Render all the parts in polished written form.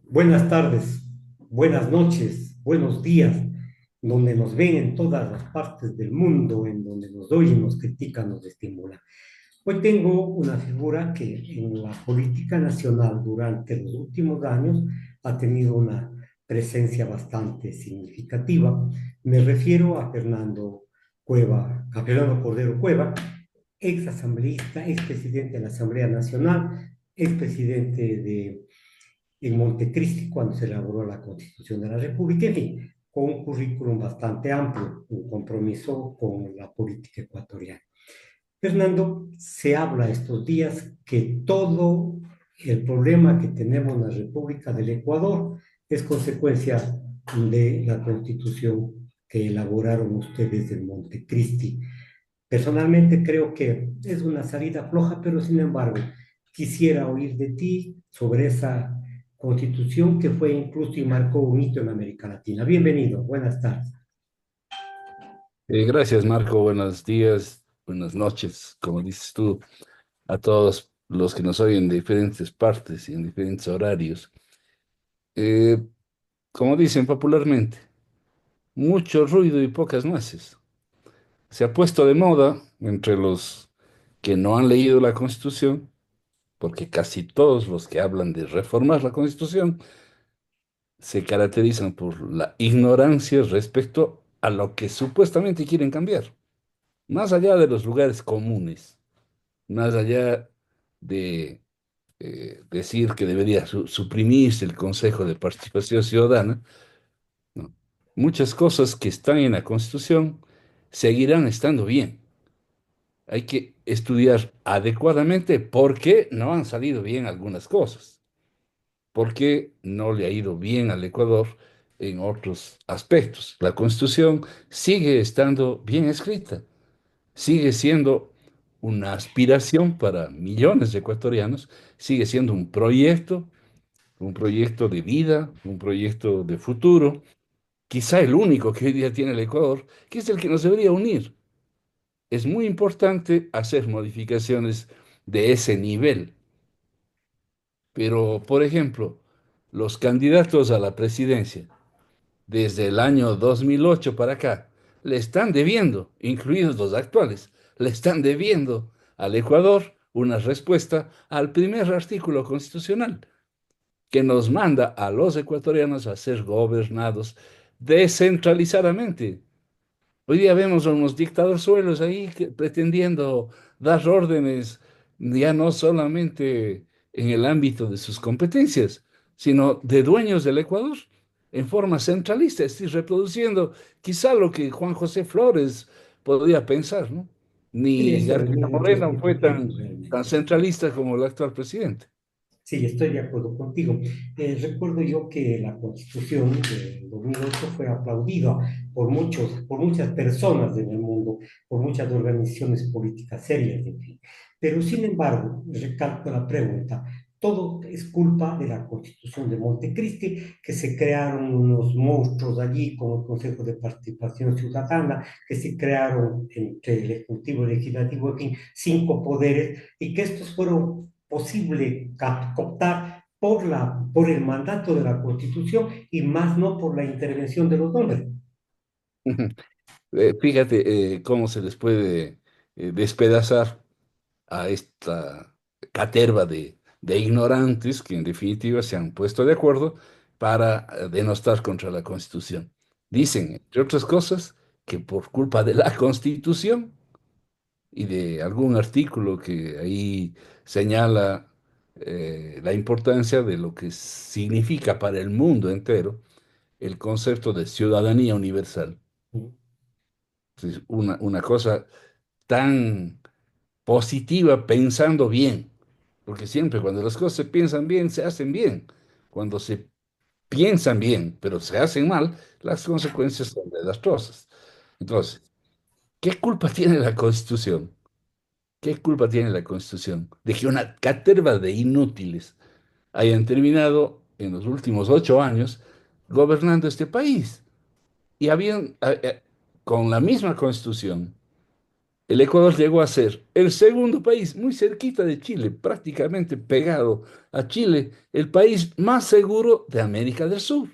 Buenas tardes, buenas noches, buenos días, donde nos ven en todas las partes del mundo, en donde nos oyen, nos critican, nos estimulan. Hoy tengo una figura que en la política nacional durante los últimos años ha tenido una presencia bastante significativa. Me refiero a Fernando Cueva, a Fernando Cordero Cueva, ex asambleísta, ex presidente de la Asamblea Nacional, ex presidente de en Montecristi cuando se elaboró la Constitución de la República, en fin, con un currículum bastante amplio, un compromiso con la política ecuatoriana. Fernando, se habla estos días que todo el problema que tenemos en la República del Ecuador es consecuencia de la Constitución que elaboraron ustedes en Montecristi. Personalmente creo que es una salida floja, pero sin embargo, quisiera oír de ti sobre esa constitución que fue incluso y marcó un hito en América Latina. Bienvenido, buenas tardes. Gracias, Marco. Buenos días, buenas noches, como dices tú, a todos los que nos oyen de diferentes partes y en diferentes horarios. Eh, Como dicen popularmente, mucho ruido y pocas nueces. Se ha puesto de moda entre los que no han leído la Constitución, porque casi todos los que hablan de reformar la Constitución se caracterizan por la ignorancia respecto a lo que supuestamente quieren cambiar, más allá de los lugares comunes. Más allá de decir que debería suprimirse el Consejo de Participación Ciudadana, ¿no? Muchas cosas que están en la Constitución seguirán estando bien. Hay que estudiar adecuadamente por qué no han salido bien algunas cosas, por qué no le ha ido bien al Ecuador en otros aspectos. La Constitución sigue estando bien escrita, sigue siendo una aspiración para millones de ecuatorianos, sigue siendo un proyecto de vida, un proyecto de futuro, quizá el único que hoy día tiene el Ecuador, que es el que nos debería unir. Es muy importante hacer modificaciones de ese nivel, pero, por ejemplo, los candidatos a la presidencia desde el año 2008 para acá le están debiendo, incluidos los actuales, le están debiendo al Ecuador una respuesta al primer artículo constitucional que nos manda a los ecuatorianos a ser gobernados descentralizadamente. Hoy día vemos a unos dictadorzuelos ahí pretendiendo dar órdenes ya no solamente en el ámbito de sus competencias, sino de dueños del Ecuador en forma centralista, es decir, reproduciendo quizá lo que Juan José Flores podría pensar, ¿no? Sí, Ni estoy García Moreno estoy fue contigo tan realmente. centralista como el actual presidente. Sí, estoy de acuerdo contigo. Recuerdo yo que la Constitución de 2008 fue aplaudida por muchas personas en el mundo, por muchas organizaciones políticas serias, en fin. Pero sin embargo, recalco la pregunta, todo es culpa de la Constitución de Montecristi, que se crearon unos monstruos allí como el Consejo de Participación Ciudadana, que se crearon entre el Ejecutivo, el Legislativo, en fin, cinco poderes, y que estos fueron posible cooptar por el mandato de la Constitución y más no por la intervención de los hombres. Fíjate cómo se les puede despedazar a esta caterva de ignorantes que en definitiva se han puesto de acuerdo para denostar contra la Constitución. Dicen, entre otras cosas, que por culpa de la Constitución y de algún artículo que ahí señala la importancia de lo que significa para el mundo entero el concepto de ciudadanía universal. Es una cosa tan positiva pensando bien, porque siempre cuando las cosas se piensan bien, se hacen bien. Cuando se piensan bien, pero se hacen mal, las consecuencias son desastrosas. Entonces, ¿qué culpa tiene la Constitución? ¿Qué culpa tiene la Constitución de que una caterva de inútiles hayan terminado en los últimos 8 años gobernando este país? Y habían, con la misma Constitución, el Ecuador llegó a ser el segundo país, muy cerquita de Chile, prácticamente pegado a Chile, el país más seguro de América del Sur.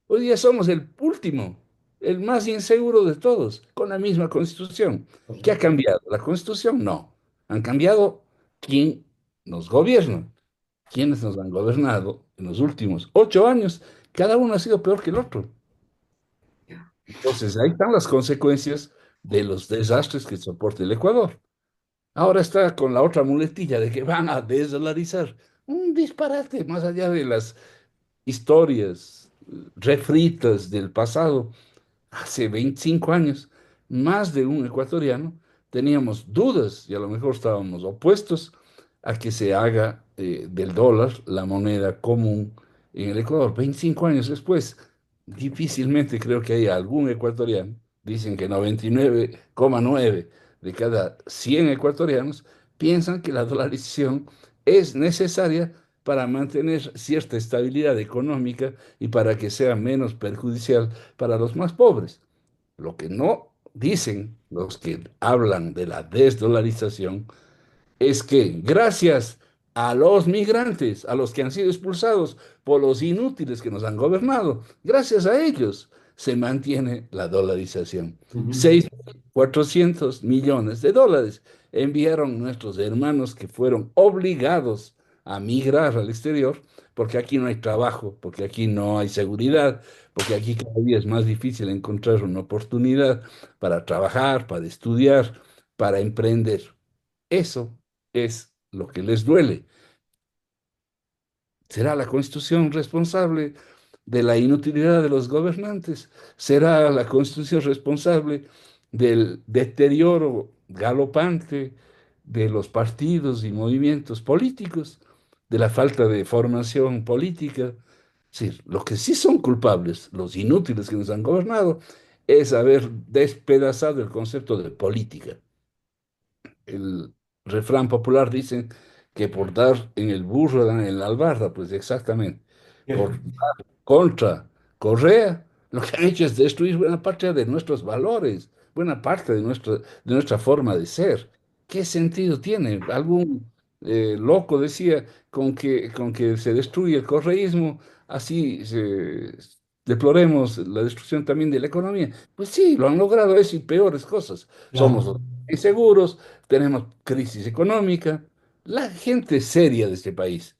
Hoy día somos el último, el más inseguro de todos, con la misma constitución. ¿Qué ha Correcto. cambiado? ¿La constitución? No. Han cambiado quién nos gobierna. Quienes nos han gobernado en los últimos 8 años, cada uno ha sido peor que el otro. Ya. Entonces, ahí están las consecuencias de los desastres que soporta el Ecuador. Ahora está con la otra muletilla de que van a desdolarizar. Un disparate más allá de las historias refritas del pasado. Hace 25 años, más de un ecuatoriano, teníamos dudas y a lo mejor estábamos opuestos a que se haga del dólar la moneda común en el Ecuador. 25 años después, difícilmente creo que haya algún ecuatoriano, dicen que 99,9 de cada 100 ecuatorianos piensan que la dolarización es necesaria para mantener cierta estabilidad económica y para que sea menos perjudicial para los más pobres. Lo que no dicen los que hablan de la desdolarización es que gracias a los migrantes, a los que han sido expulsados por los inútiles que nos han gobernado, gracias a ellos se mantiene la dolarización. Ujú. 6.400 millones de dólares enviaron nuestros hermanos que fueron obligados a migrar al exterior porque aquí no hay trabajo, porque aquí no hay seguridad, porque aquí cada día es más difícil encontrar una oportunidad para trabajar, para estudiar, para emprender. Eso es lo que les duele. ¿Será la Constitución responsable de la inutilidad de los gobernantes? ¿Será la Constitución responsable del deterioro galopante de los partidos y movimientos políticos, de la falta de formación política? Sí, lo que sí son culpables, los inútiles que nos han gobernado, es haber despedazado el concepto de política. El refrán popular dice que por dar en el burro dan en la albarda, pues exactamente. Por Cierto. contra Correa, lo que han hecho es destruir buena parte de nuestros valores, buena parte de nuestra forma de ser. ¿Qué sentido tiene? Algún loco decía con que se destruye el correísmo, así deploremos la destrucción también de la economía. Pues sí, lo han logrado eso y peores cosas. Claro, Somos inseguros, tenemos crisis económica. La gente seria de este país,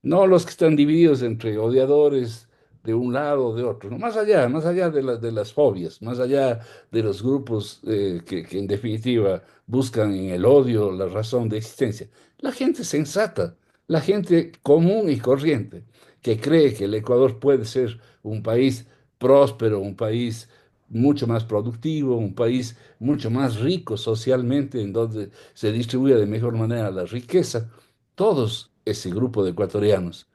no los que están divididos entre odiadores de un lado o de otro, ¿no? Más allá de las fobias, más allá de los grupos que en definitiva buscan en el odio la razón de existencia. La gente sensata, la gente común y corriente, que cree que el Ecuador puede ser un país próspero, un país mucho más productivo, un país mucho más rico socialmente, en donde se distribuye de mejor manera la riqueza. Todos ese grupo de ecuatorianos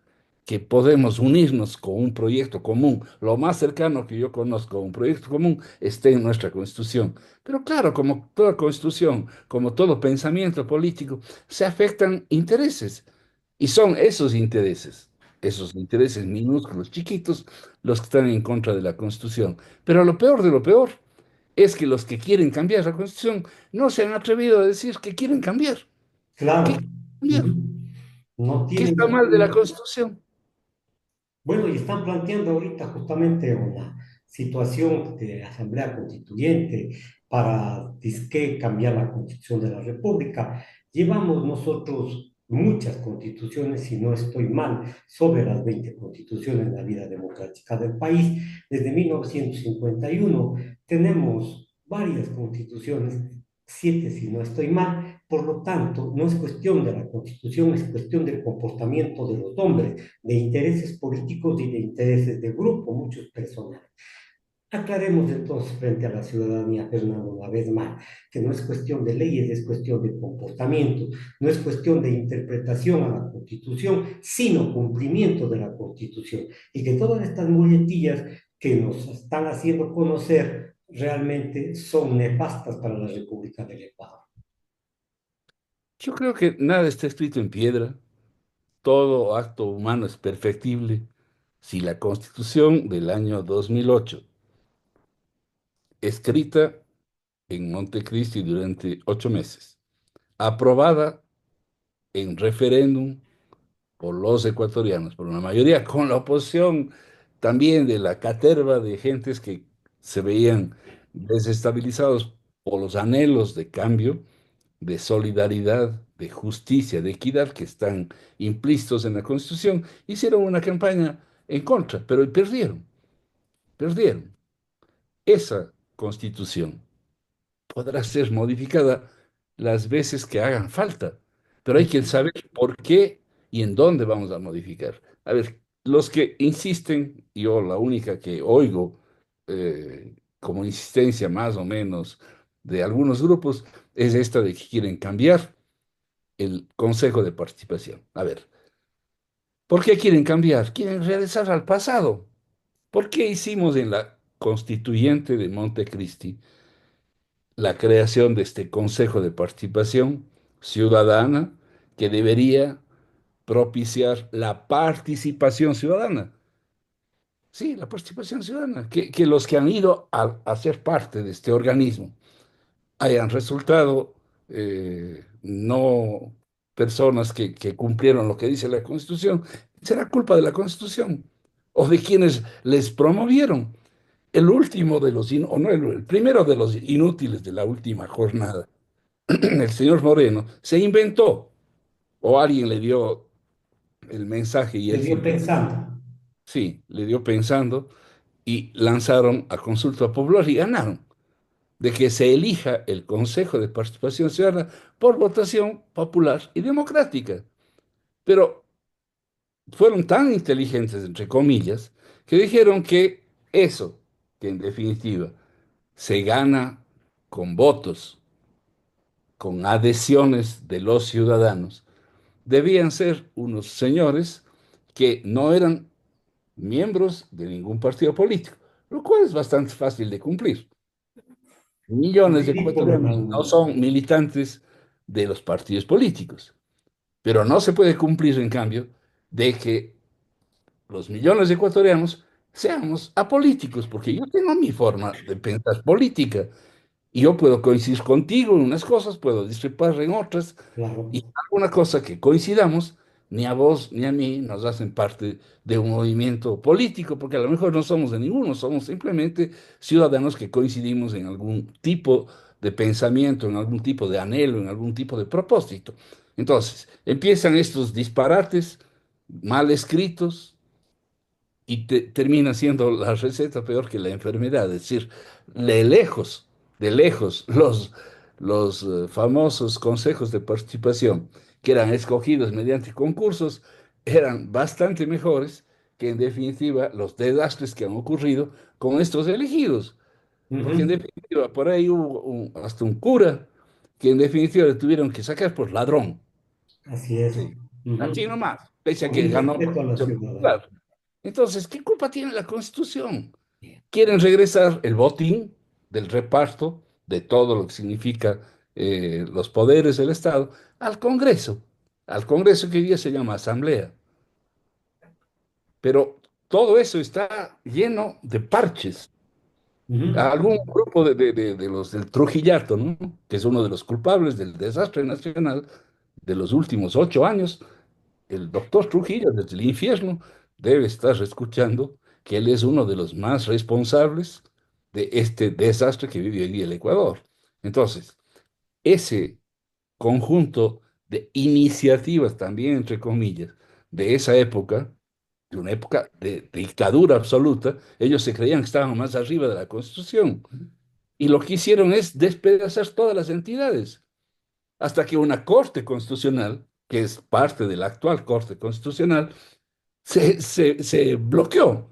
que podemos unirnos con un proyecto común. Lo más cercano que yo conozco a un proyecto común está en nuestra Constitución. Pero claro, como toda Constitución, como todo pensamiento político, se afectan intereses. Y son esos intereses minúsculos, chiquitos, los que están en contra de la Constitución. Pero lo peor de lo peor es que los que quieren cambiar la Constitución no se han atrevido a decir que quieren cambiar. ¿Qué claro. quieren cambiar? Ujú. No ¿Qué tienen está mal de la opción. Constitución? Bueno, y están planteando ahorita justamente una situación de asamblea constituyente para disque cambiar la constitución de la República. Llevamos nosotros muchas constituciones, si no estoy mal, sobre las 20 constituciones en la vida democrática del país. Desde 1951 tenemos varias constituciones, 7 si no estoy mal. Por lo tanto, no es cuestión de la constitución, es cuestión del comportamiento de los hombres, de intereses políticos y de intereses de grupo, muchos personales. Aclaremos entonces frente a la ciudadanía, Fernando, una vez más, que no es cuestión de leyes, es cuestión de comportamiento, no es cuestión de interpretación a la Constitución, sino cumplimiento de la Constitución. Y que todas estas muletillas que nos están haciendo conocer realmente son nefastas para la República del Ecuador. Yo creo que nada está escrito en piedra, todo acto humano es perfectible. Si la Constitución del año 2008, escrita en Montecristi durante 8 meses, aprobada en referéndum por los ecuatorianos, por una mayoría, con la oposición también de la caterva de gentes que se veían desestabilizados por los anhelos de cambio, de solidaridad, de justicia, de equidad que están implícitos en la Constitución, hicieron una campaña en contra, pero perdieron. Esa Constitución podrá ser modificada las veces que hagan falta, pero hay que saber por qué y en dónde vamos a modificar. A ver, los que insisten, yo la única que oigo como insistencia más o menos de algunos grupos, es esta de que quieren cambiar el Consejo de Participación. A ver, ¿por qué quieren cambiar? Quieren regresar al pasado. ¿Por qué hicimos en la constituyente de Montecristi la creación de este Consejo de Participación Ciudadana que debería propiciar la participación ciudadana? Sí, la participación ciudadana, que los que han ido a ser parte de este organismo hayan resultado no personas que cumplieron lo que dice la Constitución, será culpa de la Constitución o de quienes les promovieron. El último de los, o no, el primero de los inútiles de la última jornada, el señor Moreno, se inventó, o alguien le dio el mensaje y Le él dio simplemente, pensando. sí, le dio pensando y lanzaron a consulta popular y ganaron, de que se elija el Consejo de Participación Ciudadana por votación popular y democrática. Pero fueron tan inteligentes, entre comillas, que dijeron que eso, que en definitiva se gana con votos, con adhesiones de los ciudadanos, debían ser unos señores que no eran miembros de ningún partido político, lo cual es bastante fácil de cumplir. Millones de Sí, por lo ecuatorianos no mismo. son militantes de los partidos políticos, pero no se puede cumplir, en cambio, de que los millones de ecuatorianos seamos apolíticos, porque yo tengo mi forma de pensar política. Y yo puedo coincidir contigo en unas cosas, puedo discrepar en otras, Claro. y alguna cosa que coincidamos, ni a vos ni a mí nos hacen parte de un movimiento político, porque a lo mejor no somos de ninguno, somos simplemente ciudadanos que coincidimos en algún tipo de pensamiento, en algún tipo de anhelo, en algún tipo de propósito. Entonces, empiezan estos disparates mal escritos, y termina siendo la receta peor que la enfermedad. Es decir, de lejos, los famosos consejos de participación que eran escogidos mediante concursos eran bastante mejores que en definitiva los desastres que han ocurrido con estos elegidos. Porque en Ujú. definitiva, por ahí hubo hasta un cura que en definitiva le tuvieron que sacar por ladrón. Así es. Sí, así Ujú. nomás, pese a Por que ganó por irrespeto a la elección ciudadanía. popular. Entonces, ¿qué culpa tiene la Constitución? Quieren regresar el botín del reparto de todo lo que significa los poderes del Estado al Congreso que hoy día se llama Asamblea. Pero todo eso está lleno de parches. Ujú. Algún grupo de los del Trujillato, ¿no? Que es uno de los culpables del desastre nacional de los últimos 8 años, el doctor Trujillo desde el infierno debe estar escuchando que él es uno de los más responsables de este desastre que vive hoy día el Ecuador. Entonces, ese conjunto de iniciativas también, entre comillas, de esa época, de una época de dictadura absoluta, ellos se creían que estaban más arriba de la Constitución. Y lo que hicieron es despedazar todas las entidades hasta que una Corte Constitucional, que es parte de la actual Corte Constitucional, se bloqueó,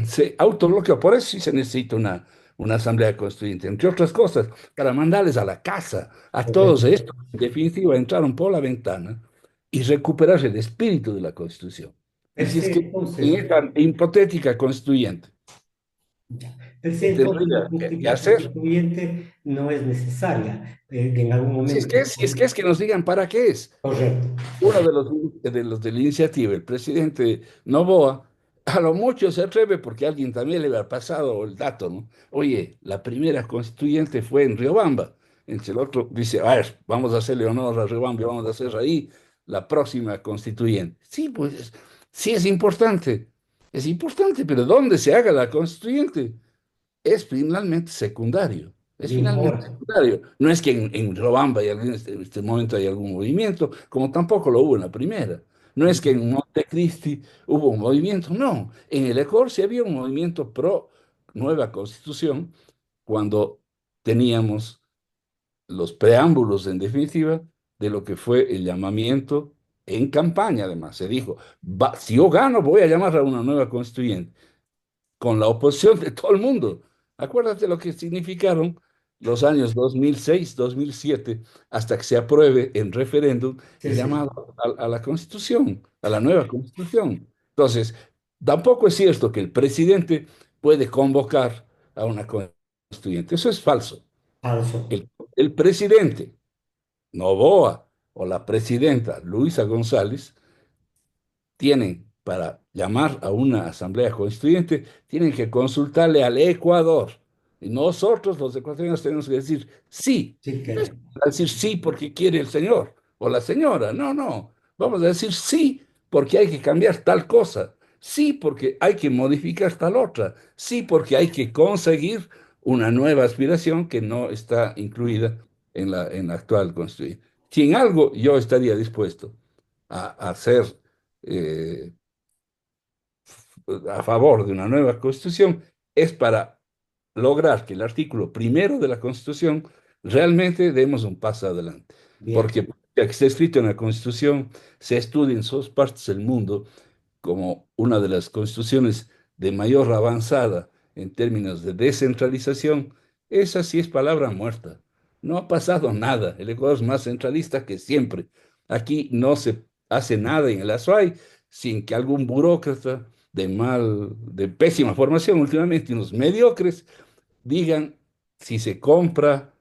se autobloqueó. Por eso sí se necesita una asamblea constituyente, entre otras cosas, para mandarles a la casa a todos Correcto. estos. En definitiva, entraron por la ventana y recuperar el espíritu de la Constitución. Y Per si es se, que en entonces, esta hipotética constituyente ya. Per se, se entonces la tendría que Constitución hacer, constituyente no es necesaria. En algún si es momento. que es, si es que es que nos digan para qué es. Correcto, Uno correcto. de los de la iniciativa, el presidente Noboa, A lo mucho se atreve porque alguien también le había pasado el dato, ¿no? Oye, la primera constituyente fue en Riobamba. Entonces el otro dice, a ver, vamos a hacerle honor a Riobamba, y vamos a hacer ahí la próxima constituyente. Sí, pues sí es importante, pero ¿dónde se haga la constituyente? Es finalmente secundario. Es Bien, finalmente ahora, secundario. No es que en Robamba en este momento hay algún movimiento, como tampoco lo hubo en la primera. No es que en Montecristi hubo un movimiento, no. En el Ecuador sí había un movimiento pro nueva constitución cuando teníamos los preámbulos, en definitiva, de lo que fue el llamamiento en campaña, además. Se dijo, si yo gano, voy a llamar a una nueva constituyente con la oposición de todo el mundo. Acuérdate lo que significaron los años 2006, 2007, hasta que se apruebe en referéndum sí, el sí, llamado a la Constitución, a la nueva Constitución. Entonces, tampoco es cierto que el presidente puede convocar a una constituyente. Eso es falso. falso. El presidente Noboa o la presidenta Luisa González tienen para llamar a una asamblea constituyente, tienen que consultarle al Ecuador. Y nosotros, los ecuatorianos, tenemos que decir sí. Sí, No es que para decir sí porque quiere el señor o la señora. No, no. Vamos a decir sí porque hay que cambiar tal cosa. Sí porque hay que modificar tal otra. Sí porque hay que conseguir una nueva aspiración que no está incluida en la actual constitución. Si en algo yo estaría dispuesto a hacer eh, a favor de una nueva constitución es para lograr que el artículo primero de la constitución realmente demos un paso adelante. bien, Porque ya que está escrito en la constitución, se estudia en todas partes del mundo como una de las constituciones de mayor avanzada en términos de descentralización, esa sí es palabra muerta. No ha pasado nada. El Ecuador es más centralista que siempre. Aquí no se hace nada en el Azuay sin que algún burócrata de pésima formación últimamente, unos mediocres, digan si se compra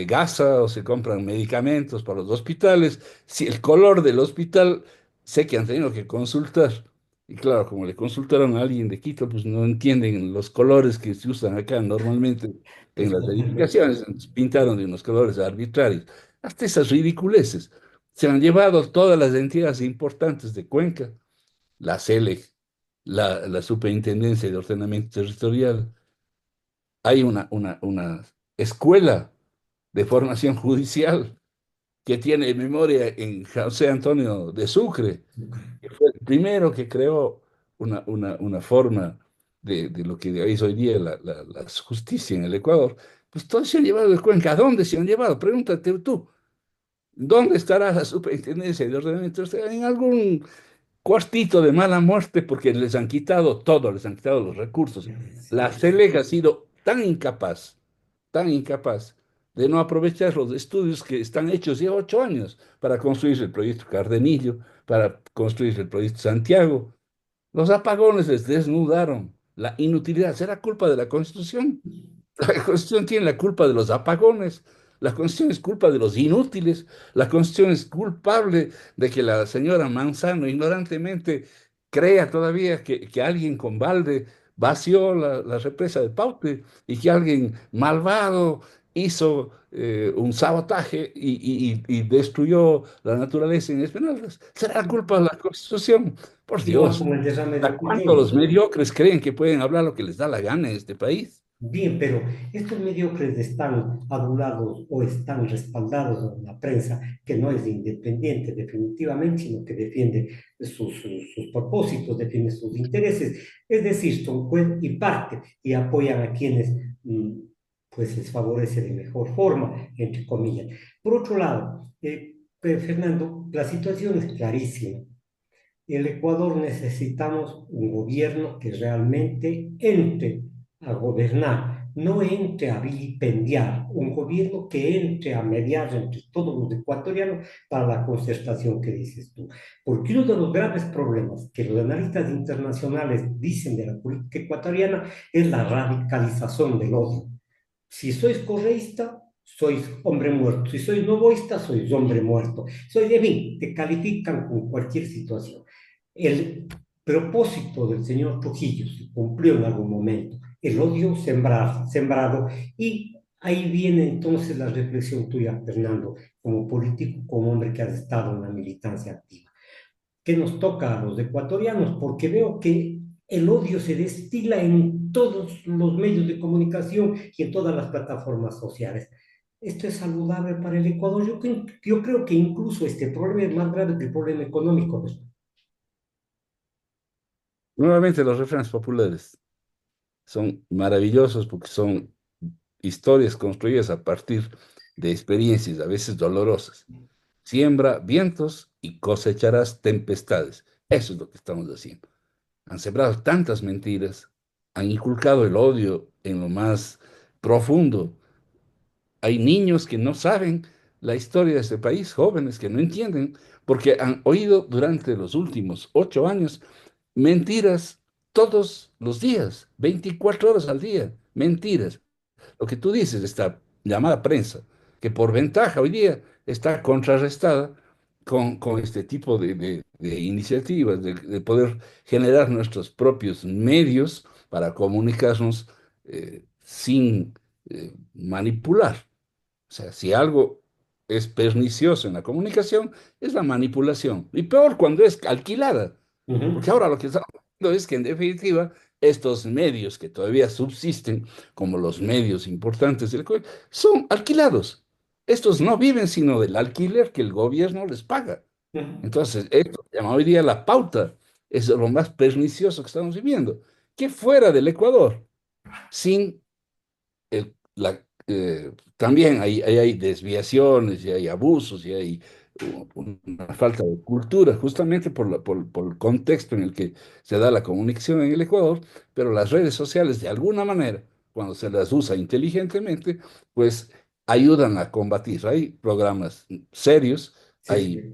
gasa o se compran medicamentos para los hospitales, si el color del hospital, sé que han tenido que consultar. Y claro, como le consultaron a alguien de Quito, pues no entienden los colores que se usan acá normalmente en pues las edificaciones, entonces pintaron de unos colores arbitrarios. Hasta esas ridiculeces. Se han llevado todas las entidades importantes de Cuenca, la SELEC, la Superintendencia de Ordenamiento Territorial. Hay una escuela de formación judicial que tiene memoria en José Antonio de Sucre, que fue el primero que creó una forma de lo que es hoy día la justicia en el Ecuador. Pues todos se han llevado de Cuenca. ¿A dónde se han llevado? Pregúntate tú. ¿Dónde estará la superintendencia de ordenamiento? En algún cuartito de mala muerte porque les han quitado todo, les han quitado los recursos. La CELEG ha sido tan incapaz de no aprovechar los estudios que están hechos ya 8 años para construir el proyecto Cardenillo, para construir el proyecto Santiago. Los apagones les desnudaron la inutilidad. ¿Será culpa de la Constitución? La Constitución tiene la culpa de los apagones. La Constitución es culpa de los inútiles. La Constitución es culpable de que la señora Manzano ignorantemente crea todavía que alguien con balde vació la represa de Paute y que alguien malvado hizo un sabotaje y destruyó la naturaleza en Esmeraldas. ¿Será la culpa de la Constitución? Por igual Dios. con el derrame de ¿Hasta cuándo los petróleo. mediocres creen que pueden hablar lo que les da la gana en este país? Bien, pero estos mediocres están adulados o están respaldados en la prensa, que no es independiente definitivamente, sino que defiende sus propósitos, defiende sus intereses. Es decir, son juez y parte y apoyan a quienes pues les favorece de mejor forma, entre comillas. Por otro lado, Fernando, la situación es clarísima. El Ecuador necesitamos un gobierno que realmente entre a gobernar, no entre a vilipendiar, un gobierno que entre a mediar entre todos los ecuatorianos para la concertación que dices tú. Porque uno de los graves problemas que los analistas internacionales dicen de la política ecuatoriana es la radicalización del odio. Si sois correísta, sois hombre muerto. Si sois novoísta, sois hombre muerto. Sois de mí, te califican con cualquier situación. El propósito del señor Trujillo se cumplió en algún momento, el odio sembrado, y ahí viene entonces la reflexión tuya, Fernando, como político, como hombre que has estado en la militancia activa. ¿Qué nos toca a los ecuatorianos? Porque veo que el odio se destila en todos los medios de comunicación y en todas las plataformas sociales. ¿Esto es saludable para el Ecuador? Yo creo que incluso este problema es más grave que el problema económico, ¿no? Nuevamente los refranes populares son maravillosos porque son historias construidas a partir de experiencias a veces dolorosas. Siembra vientos y cosecharás tempestades. Eso es lo que estamos haciendo. Han sembrado tantas mentiras, han inculcado el odio en lo más profundo. Hay niños que no saben la historia de este país, jóvenes que no entienden, porque han oído durante los últimos 8 años mentiras todos los días, 24 horas al día, mentiras. Lo que tú dices, esta llamada prensa, que por ventaja hoy día está contrarrestada con este tipo de iniciativas, de poder generar nuestros propios medios para comunicarnos sin manipular. O sea, si algo es pernicioso en la comunicación, es la manipulación. Y peor cuando es alquilada. Porque Ujú, ahora lo que estamos viendo es que, en definitiva, estos medios que todavía subsisten, como los medios importantes del país, son alquilados. Estos no viven sino del alquiler que el gobierno les paga. ujú, Entonces, esto se llama hoy día la pauta. Es lo más pernicioso que estamos viviendo. Que fuera del Ecuador, sin también hay desviaciones y hay abusos y hay una falta de cultura, justamente por el contexto en el que se da la comunicación en el Ecuador, pero las redes sociales, de alguna manera, cuando se las usa inteligentemente, pues ayudan a combatir. Hay programas serios, sí, hay sí.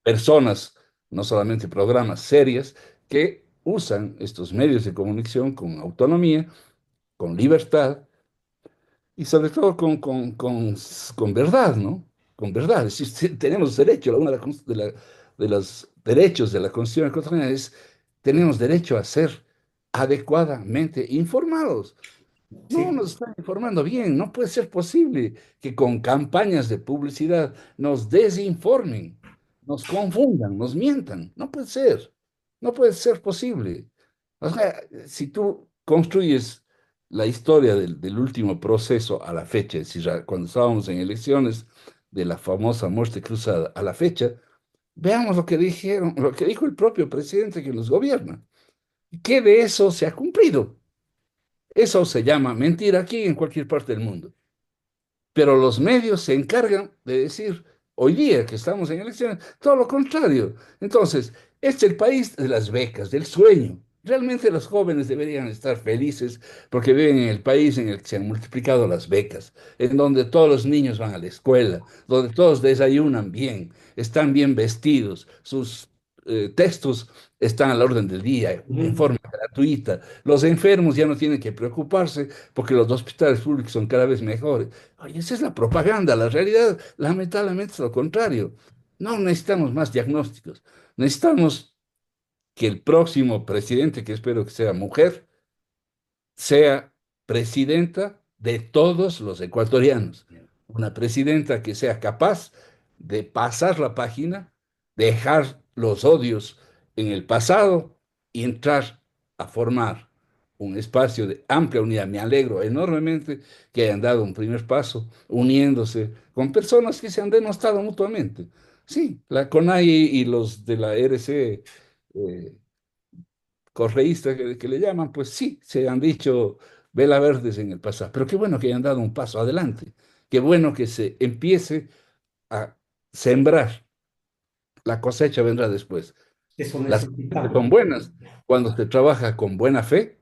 personas, no solamente programas serias, que usan estos medios de comunicación con autonomía, con libertad y sobre todo con verdad, ¿no? Con verdad. Es decir, tenemos derecho, uno de los derechos de la Constitución ecuatoriana es, tenemos derecho a ser adecuadamente informados. No Sí. nos están informando bien, no puede ser posible que con campañas de publicidad nos desinformen, nos confundan, nos mientan. No puede ser posible. O sea, si tú construyes la historia del último proceso a la fecha, es decir, cuando estábamos en elecciones de la famosa muerte cruzada a la fecha, veamos lo que dijeron, lo que dijo el propio presidente que nos gobierna. ¿Qué de eso se ha cumplido? Eso se llama mentira aquí y en cualquier parte del mundo. Pero los medios se encargan de decir, hoy día que estamos en elecciones, todo lo contrario. Entonces, este es el país de las becas, del sueño. Realmente los jóvenes deberían estar felices porque viven en el país en el que se han multiplicado las becas, en donde todos los niños van a la escuela, donde todos desayunan bien, están bien vestidos, sus textos están a la orden del día, en Ujú. forma gratuita. Los enfermos ya no tienen que preocuparse porque los hospitales públicos son cada vez mejores. Oye, esa es la propaganda. La realidad, lamentablemente, es lo contrario. No necesitamos más diagnósticos. Necesitamos que el próximo presidente, que espero que sea mujer, sea presidenta de todos los ecuatorianos. Una presidenta que sea capaz de pasar la página, dejar los odios en el pasado y entrar a formar un espacio de amplia unidad. Me alegro enormemente que hayan dado un primer paso uniéndose con personas que se han denostado mutuamente. Sí, la CONAI y los de la RC correístas que le llaman, pues sí, se han dicho vela verdes en el pasado, pero qué bueno que hayan dado un paso adelante, qué bueno que se empiece a sembrar, la cosecha vendrá después. Eso Las cosechas necesitamos. son buenas cuando se trabaja con buena fe,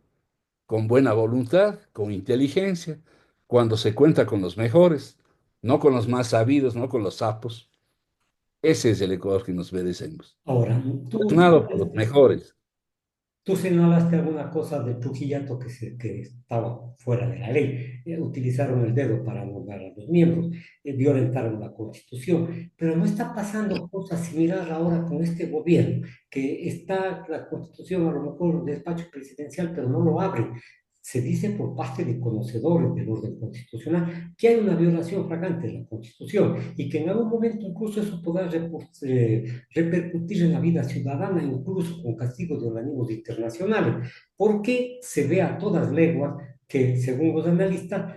con buena voluntad, con inteligencia, cuando se cuenta con los mejores, no con los más sabidos, no con los sapos. Ese es el Ecuador que nos merecemos. Ahora, tú, Gobernado por los mejores. Tú señalaste alguna cosa de Trujillato que estaba fuera de la ley. Utilizaron el dedo para nombrar a los miembros, violentaron la Constitución, pero no está pasando cosas similares ahora con este gobierno, que está la Constitución, a lo mejor el despacho presidencial, pero no lo abren. Se dice por parte de conocedores del orden constitucional que hay una violación flagrante de la Constitución y que en algún momento incluso eso podrá repercutir en la vida ciudadana, incluso con castigos de organismos internacionales, porque se ve a todas leguas que, según los analistas,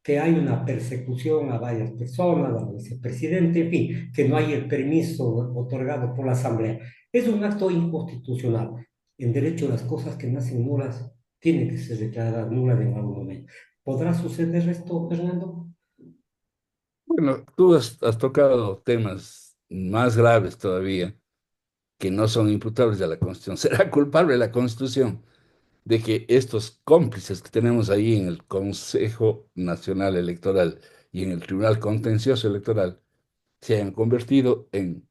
que hay una persecución a varias personas, al vicepresidente, en fin, que no hay el permiso otorgado por la Asamblea. Es un acto inconstitucional. En derecho, las cosas que nacen nulas tienen que ser declaradas nulas en algún momento. ¿Podrá suceder esto, Fernando? Bueno, tú has tocado temas más graves todavía que no son imputables a la Constitución. ¿Será culpable la Constitución de que estos cómplices que tenemos ahí en el Consejo Nacional Electoral y en el Tribunal Contencioso Electoral se hayan convertido en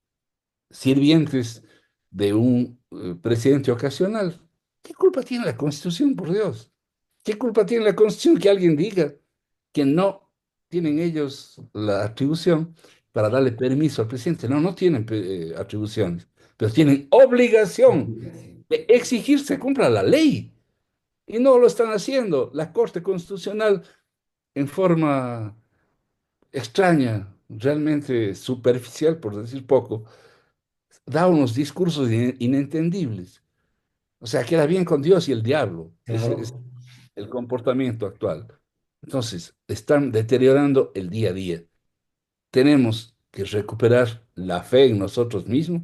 sirvientes de un presidente ocasional? ¿Qué culpa tiene la Constitución, por Dios? ¿Qué culpa tiene la Constitución que alguien diga que no tienen ellos la atribución para darle permiso al presidente? No, no tienen atribuciones, pero tienen obligación de exigir se cumpla la ley. Y no lo están haciendo. La Corte Constitucional, en forma extraña, realmente superficial, por decir poco, da unos discursos inentendibles. O sea, queda bien con Dios y el diablo. Ese es Claro. el comportamiento actual. Entonces, están deteriorando el día a día. Tenemos que recuperar la fe en nosotros mismos,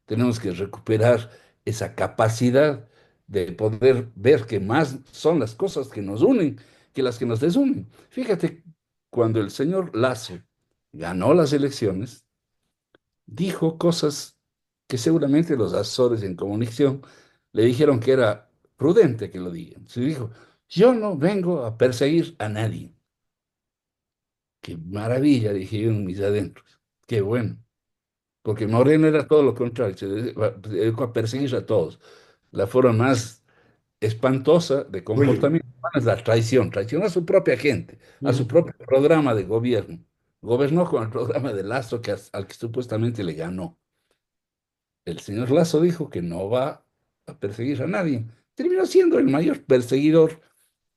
tenemos que recuperar esa capacidad de poder ver que más son las cosas que nos unen que las que nos desunen. Fíjate, cuando el señor Lasso ganó las elecciones, dijo cosas que seguramente los asesores en comunicación le dijeron que era prudente que lo digan. Se dijo, yo no vengo a perseguir a nadie. Qué maravilla, dije yo en mis adentros. Qué bueno. Porque Moreno era todo lo contrario, dedicó a perseguir a todos. La forma más espantosa de Oye, comportamiento humano es la traición. Traicionó a su propia gente, a su mm, propio programa de gobierno. Gobernó con el programa de Lazo al que supuestamente le ganó. El señor Lazo dijo que no va a perseguir a nadie. Terminó siendo el mayor perseguidor,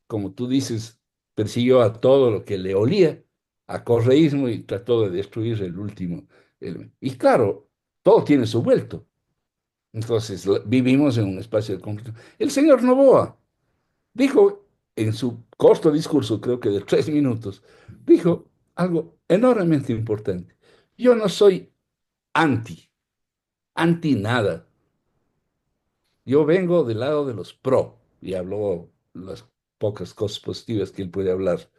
como tú dices, persiguió a todo lo que le olía a correísmo y trató de destruir el último. Y claro, todo tiene su vuelto. Entonces, vivimos en un espacio de conflicto. El señor Noboa dijo en su corto discurso, creo que de 3 minutos, dijo algo enormemente importante. Yo no soy anti, anti nada. Yo vengo del lado de los pro, y habló las pocas cosas positivas que él puede hablar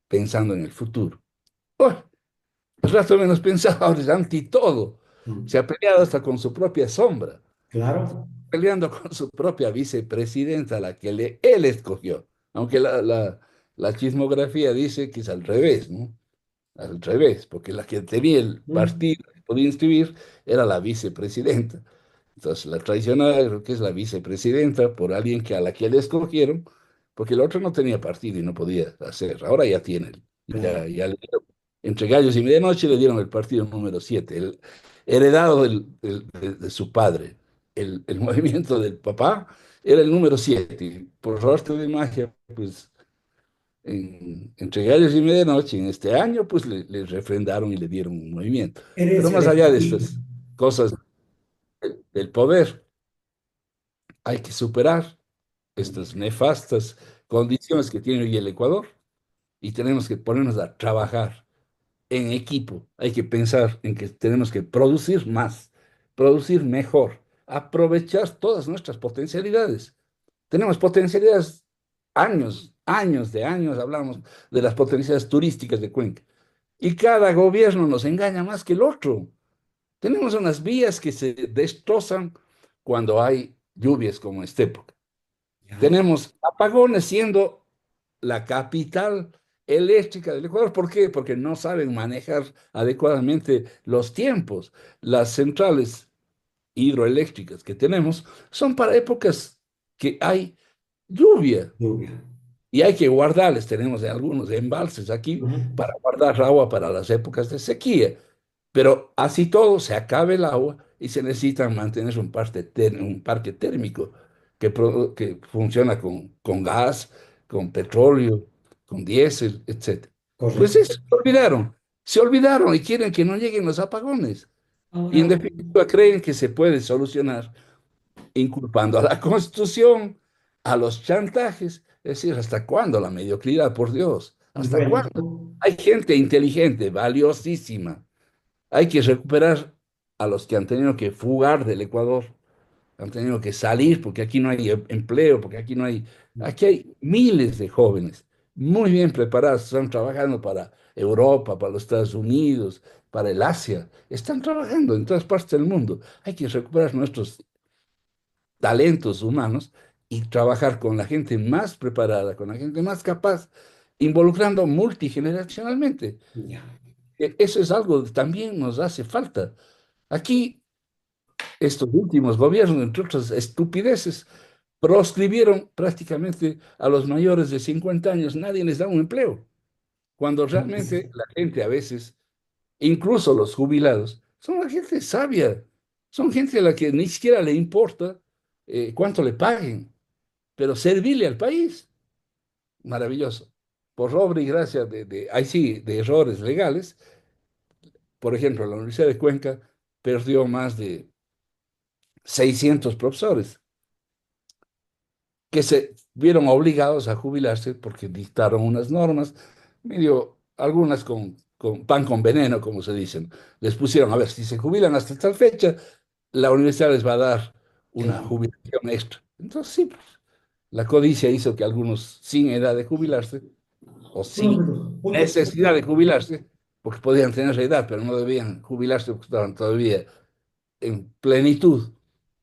pensando en el futuro. Oh, el rato menos pensado, ahora es anti todo. Se mm, ha peleado hasta con su propia sombra, claro. peleando con su propia vicepresidenta, la que él escogió. Aunque la chismografía dice que es al revés, ¿no? Al revés, porque la que tenía el Mm, partido que podía inscribir era la vicepresidenta. Entonces, la tradicional creo que es la vicepresidenta por alguien que a la que le escogieron, porque el otro no tenía partido y no podía hacer. Ahora ya tiene, claro. ya entre gallos y medianoche le dieron el partido número 7, el heredado de su padre. El movimiento del papá era el número 7. Por arte de magia, pues entre gallos y medianoche en este año, pues le refrendaron y le dieron un movimiento. Pero Eres más allá de receptivo. estas cosas del poder, hay que superar estas nefastas condiciones que tiene hoy el Ecuador y tenemos que ponernos a trabajar en equipo. Hay que pensar en que tenemos que producir más, producir mejor, aprovechar todas nuestras potencialidades. Tenemos potencialidades años, años de años, hablamos de las potencialidades turísticas de Cuenca. Y cada gobierno nos engaña más que el otro. Tenemos unas vías que se destrozan cuando hay lluvias como esta época. Ya. Tenemos apagones siendo la capital eléctrica del Ecuador. ¿Por qué? Porque no saben manejar adecuadamente los tiempos. Las centrales hidroeléctricas que tenemos son para épocas que hay lluvia lluvia. y hay que guardarles. Tenemos algunos embalses aquí Ujú. para guardar agua para las épocas de sequía. Pero así todo, se acaba el agua y se necesita mantener un parque térmico que funciona con gas, con petróleo, con diésel, etc. Pues Correcto. eso, se olvidaron y quieren que no lleguen los apagones. Y en Ahora, definitiva creen que se puede solucionar inculpando a la Constitución, a los chantajes. Es decir, ¿hasta cuándo la mediocridad, por Dios? ¿Hasta bueno, cuándo? Hay gente inteligente, valiosísima. Hay que recuperar a los que han tenido que fugar del Ecuador, han tenido que salir porque aquí no hay empleo, porque aquí hay miles de jóvenes muy bien preparados, están trabajando para Europa, para los Estados Unidos, para el Asia, están trabajando en todas partes del mundo. Hay que recuperar nuestros talentos humanos y trabajar con la gente más preparada, con la gente más capaz, involucrando multigeneracionalmente. ya, Eso es algo que también nos hace falta. Aquí, estos últimos gobiernos, entre otras estupideces, proscribieron prácticamente a los mayores de 50 años. Nadie les da un empleo, cuando realmente la gente a veces, incluso los jubilados, son la gente sabia, son gente a la que ni siquiera le importa cuánto le paguen, pero servirle al país, maravilloso. Por obra y gracia ahí sí, de errores legales, por ejemplo, la Universidad de Cuenca perdió más de 600 profesores que se vieron obligados a jubilarse porque dictaron unas normas, medio, algunas con pan con veneno, como se dicen. Les pusieron, a ver, si se jubilan hasta tal fecha, la universidad les va a dar una claro. jubilación extra. Entonces, sí, pues, la codicia hizo que algunos sin edad de jubilarse o Uno de sin los puntos, necesidad de jubilarse, porque podían tener edad, pero no debían jubilarse porque estaban todavía en plenitud,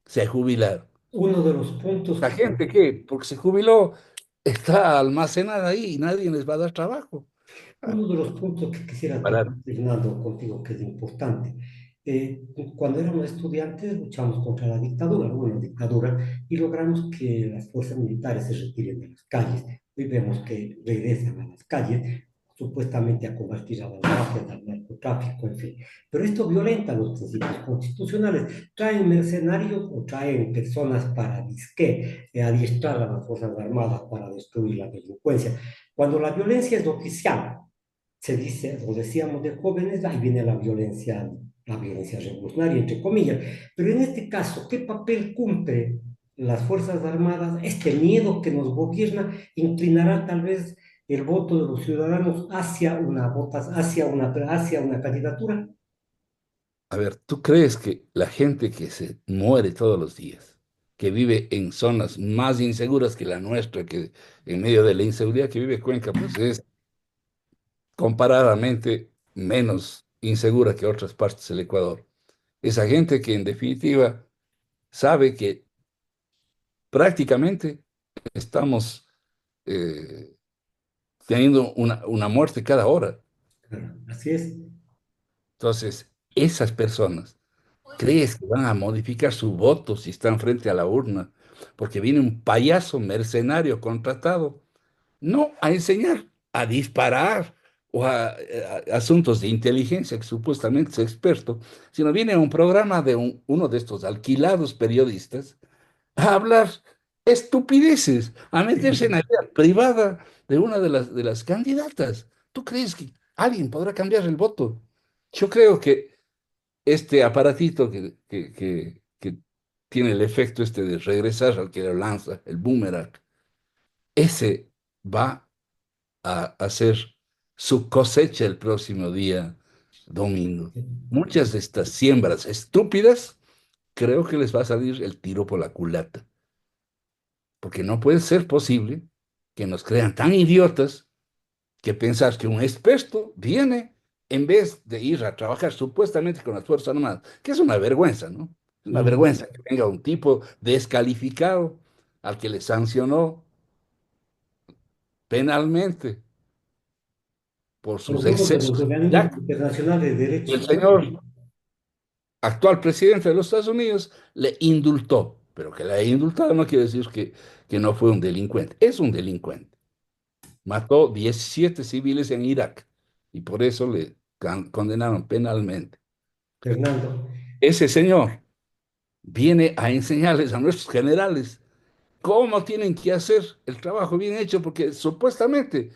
se jubilaron. uno de los puntos La que gente que, porque se jubiló, está almacenada ahí y nadie les va a dar trabajo. Ah, Uno de los puntos que quisiera tocar, parar. Fernando, contigo, que es importante. Eh, Cuando éramos estudiantes luchamos contra la dictadura, hubo una dictadura, y logramos que las fuerzas militares se retiren de las calles. Hoy vemos que regresan a las calles, supuestamente a combatir a las mafias, al narcotráfico, en fin. Pero esto violenta los principios constitucionales. Traen mercenarios o traen personas para disque, adiestrar a las Fuerzas Armadas para destruir la delincuencia. Cuando la violencia es oficial, se dice, o decíamos de jóvenes, ahí viene la violencia revolucionaria, entre comillas. Pero en este caso, ¿qué papel cumple las Fuerzas Armadas? Este miedo que nos gobierna inclinará tal vez el voto de los ciudadanos hacia una candidatura. A ver, ¿tú crees que la gente que se muere todos los días, que vive en zonas más inseguras que la nuestra, que en medio de la inseguridad que vive Cuenca, pues es comparadamente menos insegura que otras partes del Ecuador? Esa gente que en definitiva sabe que prácticamente estamos eh, teniendo una muerte cada hora. Claro, así es. Entonces, esas personas, ¿crees que van a modificar su voto si están frente a la urna? Porque viene un payaso mercenario contratado, no a enseñar, a disparar o a asuntos de inteligencia, que supuestamente es experto, sino viene a un programa de uno de estos alquilados periodistas a hablar estupideces, a meterse en la vida privada de una de las candidatas. ¿Tú crees que alguien podrá cambiar el voto? Yo creo que este aparatito que tiene el efecto este de regresar al que lo lanza, el boomerang, ese va a hacer su cosecha el próximo día domingo. Muchas de estas siembras estúpidas, creo que les va a salir el tiro por la culata, porque no puede ser posible que nos crean tan idiotas que pensar que un experto viene en vez de ir a trabajar supuestamente con las Fuerzas Armadas, que es una vergüenza, ¿no? Es una Mm. vergüenza que venga un tipo descalificado al que le sancionó penalmente por Por sus algunos de los excesos. organismos Ya internacionales de el derechos humanos. señor actual presidente de los Estados Unidos le indultó. pero que la haya indultado no quiere decir que no fue un delincuente. Es un delincuente. Mató 17 civiles en Irak y por eso le condenaron penalmente. Fernando, Ese señor viene a enseñarles a nuestros generales cómo tienen que hacer el trabajo bien hecho, porque supuestamente,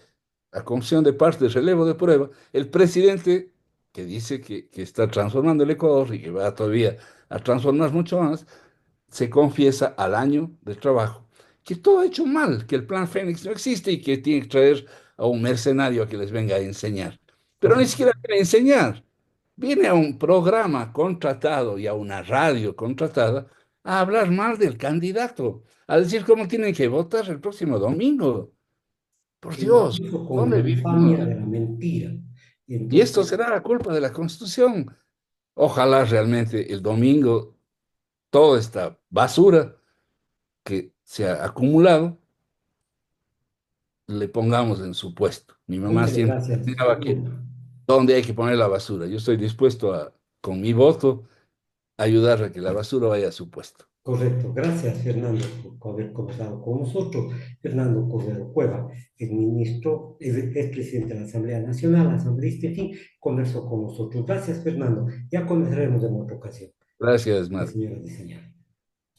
a comisión de parte de relevo de prueba, el presidente, que dice que está transformando el Ecuador y que va todavía a transformar mucho más, se confiesa al año de trabajo que todo ha hecho mal, que el plan Fénix no existe y que tiene que traer a un mercenario a que les venga a enseñar. Pero ni correcto. siquiera viene a enseñar, viene a un programa contratado y a una radio contratada a hablar mal del candidato, a decir cómo tienen que votar el próximo domingo. Por Y lo Dios, hizo con la ¿dónde infamia vivimos? de la mentira. Y Y esto entonces, será la culpa de la Constitución. Ojalá realmente el domingo toda esta basura que se ha acumulado le pongamos en su puesto. Mi mamá muchas siempre gracias, enseñaba que Fernando. dónde hay que poner la basura. Yo estoy dispuesto a, con mi voto, ayudar a que la basura vaya a su puesto. Correcto, gracias Fernando por haber conversado con nosotros. Fernando Cordero Cueva, el ministro, es presidente de la Asamblea Nacional, asambleísta, en fin, conversó con nosotros. Gracias Fernando, ya conversaremos en otra ocasión. Gracias, La Marco. señora diseñadora.